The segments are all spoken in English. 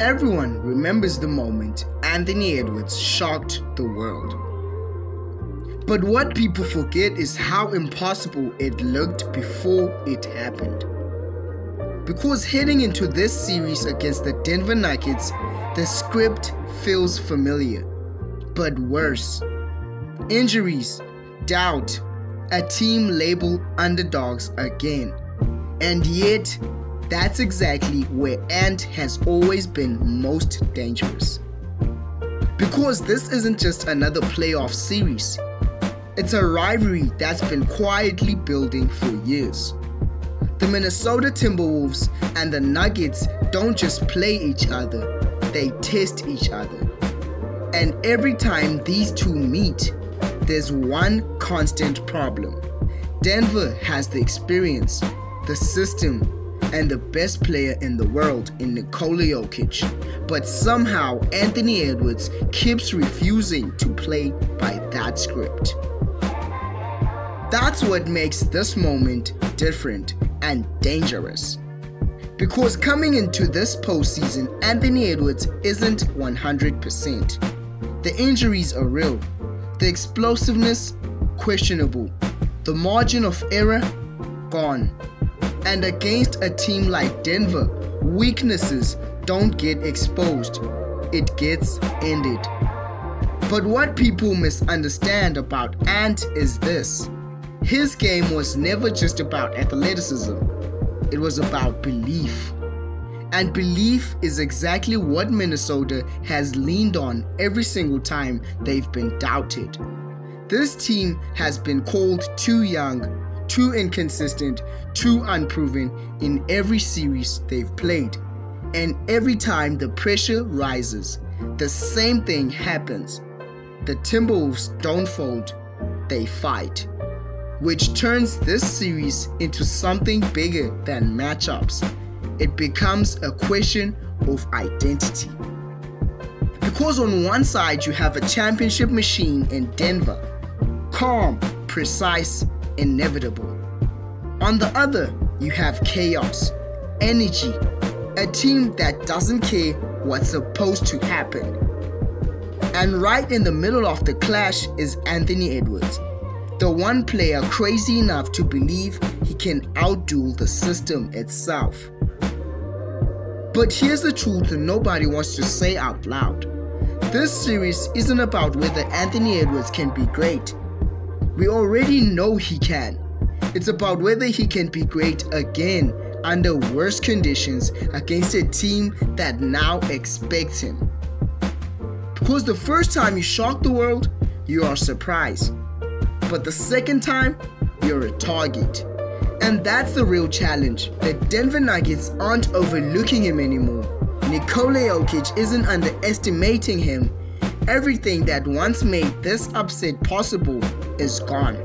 Everyone remembers the moment Anthony Edwards shocked the world. But what people forget is how impossible it looked before it happened. Because heading into this series against the Denver Nuggets, the script feels familiar, but worse. Injuries, doubt, a team labeled underdogs again. And yet, that's exactly where Ant has always been most dangerous. Because this isn't just another playoff series. It's a rivalry that's been quietly building for years. The Minnesota Timberwolves and the Nuggets don't just play each other, they test each other. And every time these two meet, there's one constant problem. Denver has the experience, the system, and the best player in the world in Nikola Jokic, but somehow Anthony Edwards keeps refusing to play by that script. That's what makes this moment different and dangerous. Because coming into this postseason, Anthony Edwards isn't 100%. The injuries are real, the explosiveness questionable, the margin of error gone. And against a team like Denver, weaknesses don't get exposed, it gets ended. But what people misunderstand about Ant is this. His game was never just about athleticism, it was about belief. And belief is exactly what Minnesota has leaned on every single time they've been doubted. This team has been called too young, too inconsistent, too unproven in every series they've played. And every time the pressure rises, the same thing happens. The Timberwolves don't fold, they fight. Which turns this series into something bigger than matchups. It becomes a question of identity. Because on one side you have a championship machine in Denver, calm, precise, inevitable. On the other, you have chaos, energy, a team that doesn't care what's supposed to happen. And right in the middle of the clash is Anthony Edwards, the one player crazy enough to believe he can outduel the system itself. But here's the truth nobody wants to say out loud. This series isn't about whether Anthony Edwards can be great. We already know he can. It's about whether he can be great again under worse conditions against a team that now expects him. Because the first time you shock the world, you are surprised. But the second time, you're a target. And that's the real challenge. The Denver Nuggets aren't overlooking him anymore. Nikola Jokic isn't underestimating him. Everything that once made this upset possible is gone.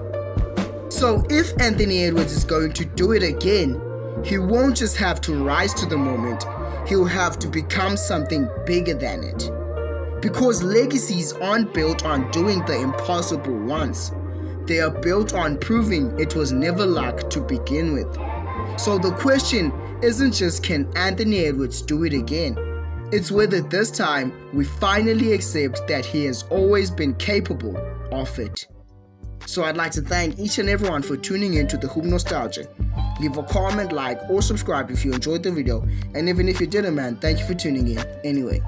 So if Anthony Edwards is going to do it again, he won't just have to rise to the moment, he'll have to become something bigger than it. Because legacies aren't built on doing the impossible once. They are built on proving it was never luck to begin with. So the question isn't just can Anthony Edwards do it again? It's whether this time we finally accept that he has always been capable of it. So I'd like to thank each and everyone for tuning in to the Hoop Nostalgia. Leave a comment, like, or subscribe if you enjoyed the video. And even if you didn't, man, thank you for tuning in anyway.